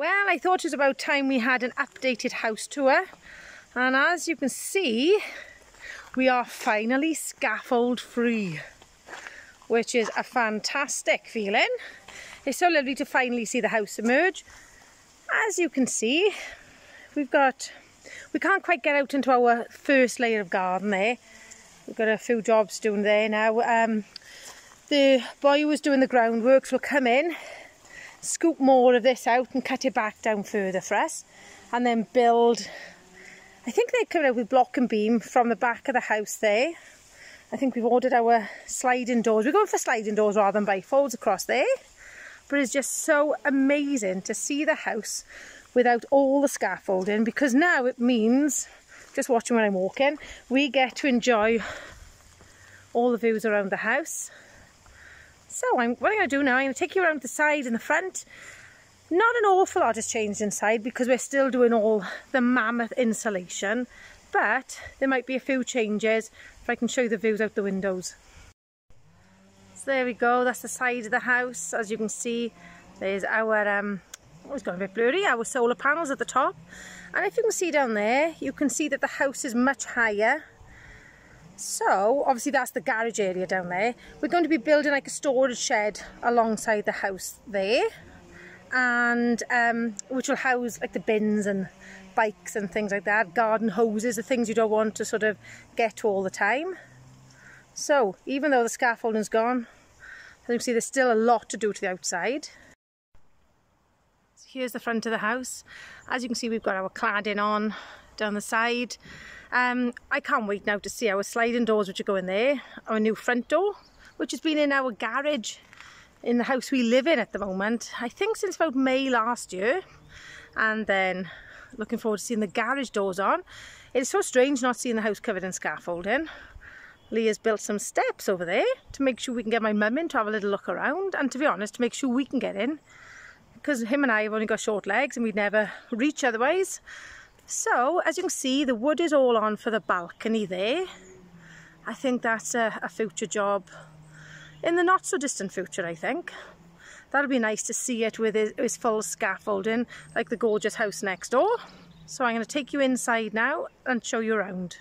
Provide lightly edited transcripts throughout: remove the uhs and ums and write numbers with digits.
Well, I thought it was about time we had an updated house tour, and as you can see, we are finally scaffold free, which is a fantastic feeling. It's so lovely to finally see the house emerge. As you can see, we can't quite get out into our first layer of garden there. We've got a few jobs doing there now. The boy who was doing the groundworks will come in, scoop more of this out and cut it back down further for us, and then build. I think they're coming out with block and beam from the back of the house there. I think we've ordered our sliding doors. We're going for sliding doors rather than bifolds across there. But it's just so amazing to see the house without all the scaffolding, because now it means, just watching when I'm walking, we get to enjoy all the views around the house. So what I'm going to do now, I'm going to take you around the side and the front. Not an awful lot has changed inside because we're still doing all the mammoth insulation, but there might be a few changes if I can show you the views out the windows. So there we go, that's the side of the house. As you can see, there's our, it's gone a bit blurry, our solar panels at the top. And if you can see down there, you can see that the house is much higher. So, obviously that's the garage area down there. We're going to be building like a storage shed alongside the house there. And which will house like the bins and bikes and things like that. Garden hoses, the things you don't want to sort of get to all the time. So, even though the scaffolding's gone, as you can see there's still a lot to do to the outside. So here's the front of the house. As you can see, we've got our cladding on down the side. I can't wait now to see our sliding doors which are going there, our new front door, which has been in our garage in the house we live in at the moment, I think since about May last year. And then looking forward to seeing the garage doors on. It's so strange not seeing the house covered in scaffolding. Leah's built some steps over there to make sure we can get my mum in to have a little look around, and to be honest, to make sure we can get in, because him and I have only got short legs and we'd never reach otherwise. So, as you can see, the wood is all on for the balcony there. I think that's a future job in the not so distant future, I think. That'll be nice to see it with his full scaffolding, like the gorgeous house next door. So I'm going to take you inside now and show you around.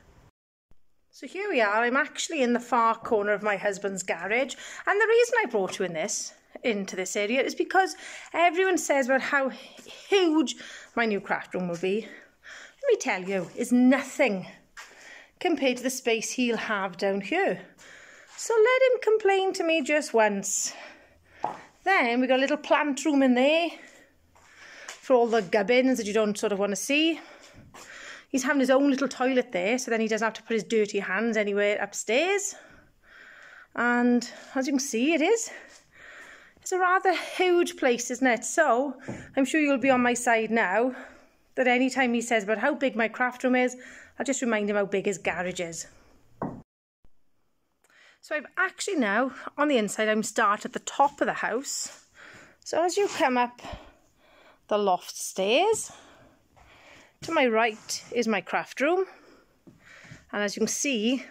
So here we are, I'm actually in the far corner of my husband's garage, and the reason I brought you into this area is because everyone says about how huge my new craft room will be. Let me tell you, it's nothing compared to the space he'll have down here. So let him complain to me just once. Then we've got a little plant room in there for all the gubbins that you don't sort of want to see. He's having his own little toilet there, so then he doesn't have to put his dirty hands anywhere upstairs. And as you can see, it's a rather huge place, isn't it? So I'm sure you'll be on my side now, that any time he says about how big my craft room is, I'll just remind him how big his garage is. So I've actually now, on the inside, I'm start at the top of the house. So as you come up the loft stairs, to my right is my craft room. And as you can see,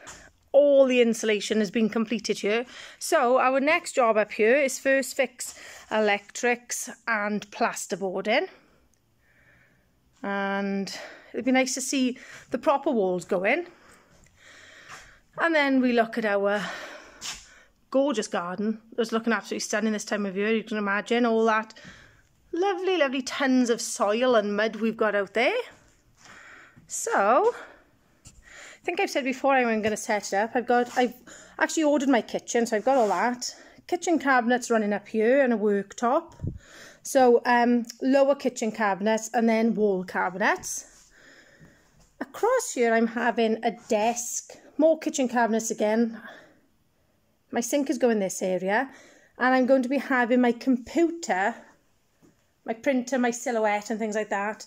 all the insulation has been completed here. So our next job up here is first fix electrics and plasterboarding. And it'd be nice to see the proper walls go in. And then we look at our gorgeous garden. It's looking absolutely stunning this time of year. You can imagine all that lovely, lovely tons of soil and mud we've got out there. So, I think I've said before I'm going to set it up. I've actually ordered my kitchen, so I've got all that. Kitchen cabinets running up here and a worktop. So, lower kitchen cabinets and then wall cabinets. Across here I'm having a desk, more kitchen cabinets again. My sink is going this area, and I'm going to be having my computer, my printer, my silhouette and things like that.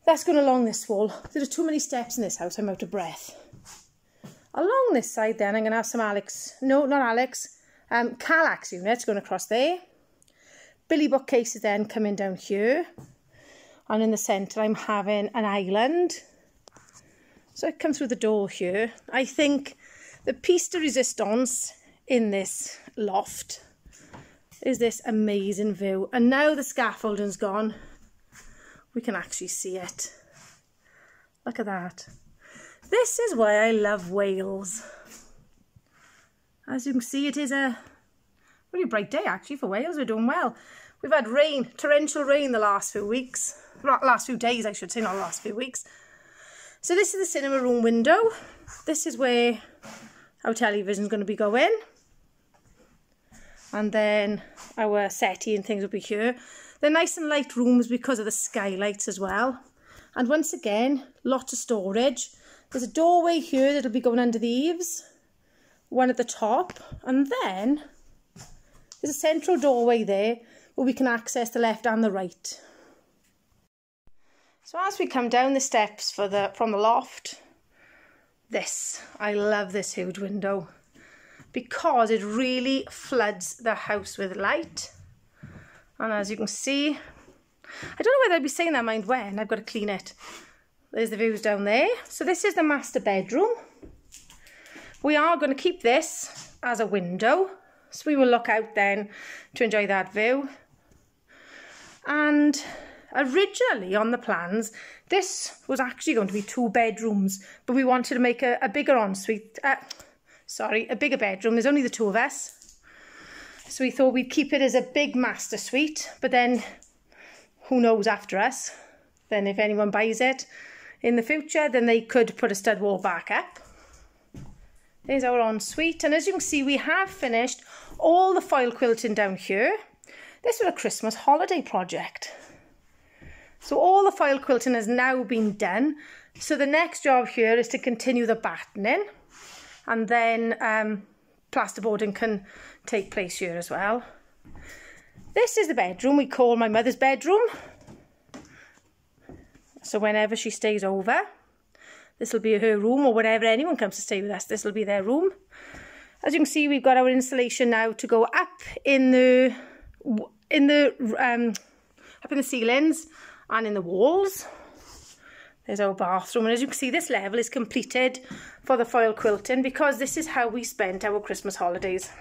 That's going along this wall. There are too many steps in this house, I'm out of breath. Along this side then I'm going to have some Kallax units going across there. Billy bookcases then coming down here. And in the centre I'm having an island. So I come through the door here. I think the piece de resistance in this loft is this amazing view. And now the scaffolding's gone, we can actually see it. Look at that. This is why I love Wales. As you can see, it is a really bright day actually for Wales. We're doing well. We've had rain, torrential rain the last few weeks. Last few days I should say, not the last few weeks. So this is the cinema room window. This is where our television's going to be going. And then our settee and things will be here. They're nice and light rooms because of the skylights as well. And once again, lots of storage. There's a doorway here that'll be going under the eaves. One at the top. And then there's a central doorway there where we can access the left and the right. So as we come down the steps from the loft, I love this huge window because it really floods the house with light. And as you can see, I don't know whether I'd be saying that, mind when, I've got to clean it. There's the views down there. So this is the master bedroom. We are going to keep this as a window, so we will look out then to enjoy that view. And originally on the plans, this was actually going to be 2 bedrooms, but we wanted to make a bigger ensuite, a bigger bedroom. There's only the 2 of us. So we thought we'd keep it as a big master suite, but then who knows after us, then if anyone buys it in the future, then they could put a stud wall back up. There's our ensuite, and as you can see, we have finished all the foil quilting down here. This was a Christmas holiday project. So all the foil quilting has now been done. So the next job here is to continue the battening, and then plasterboarding can take place here as well. This is the bedroom we call my mother's bedroom. So whenever she stays over, this will be her room, or whenever anyone comes to stay with us, this will be their room. As you can see, we've got our installation now to go up in the ceilings and in the walls. There's our bathroom, and as you can see, this level is completed for the foil quilting because this is how we spent our Christmas holidays.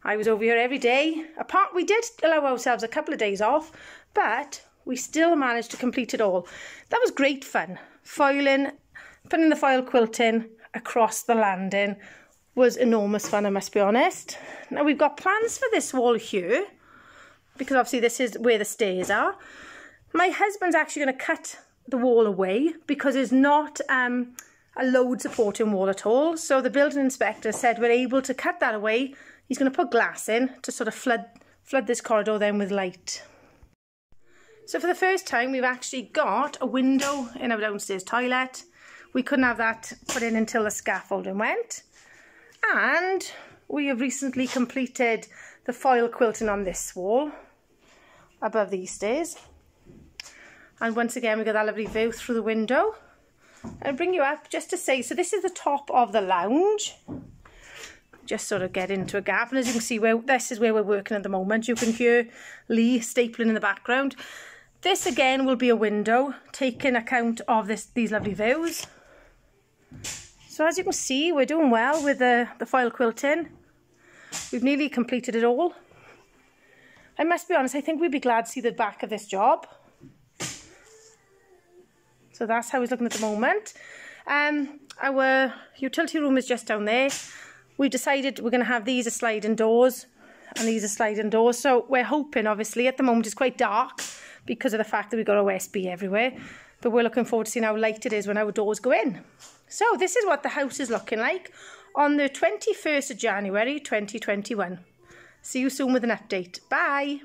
I was over here every day. We did allow ourselves a couple of days off, but we still managed to complete it all. That was great fun. Foiling, putting the foil quilting across the landing was enormous fun, I must be honest. Now we've got plans for this wall here, because obviously this is where the stairs are. My husband's actually going to cut the wall away because it's not a load supporting wall at all. So the building inspector said we're able to cut that away. He's going to put glass in to sort of flood this corridor then with light. So for the first time, we've actually got a window in our downstairs toilet. We couldn't have that put in until the scaffolding went. And we have recently completed the foil quilting on this wall above these stairs. And once again, we've got that lovely view through the window. I'll bring you up just to say, so this is the top of the lounge. Just sort of get into a gap, and as you can see, this is where we're working at the moment. You can hear Lee stapling in the background. This again will be a window, taking account of these lovely views. So as you can see, we're doing well with the foil quilting. We've nearly completed it all. I must be honest, I think we'd be glad to see the back of this job. So that's how it's looking at the moment. Our utility room is just down there. We decided we're going to have these as sliding doors, and these are sliding doors. So we're hoping, obviously, at the moment it's quite dark because of the fact that we've got OSB everywhere. But we're looking forward to seeing how light it is when our doors go in. So this is what the house is looking like on the 21st of January 2021. See you soon with an update. Bye.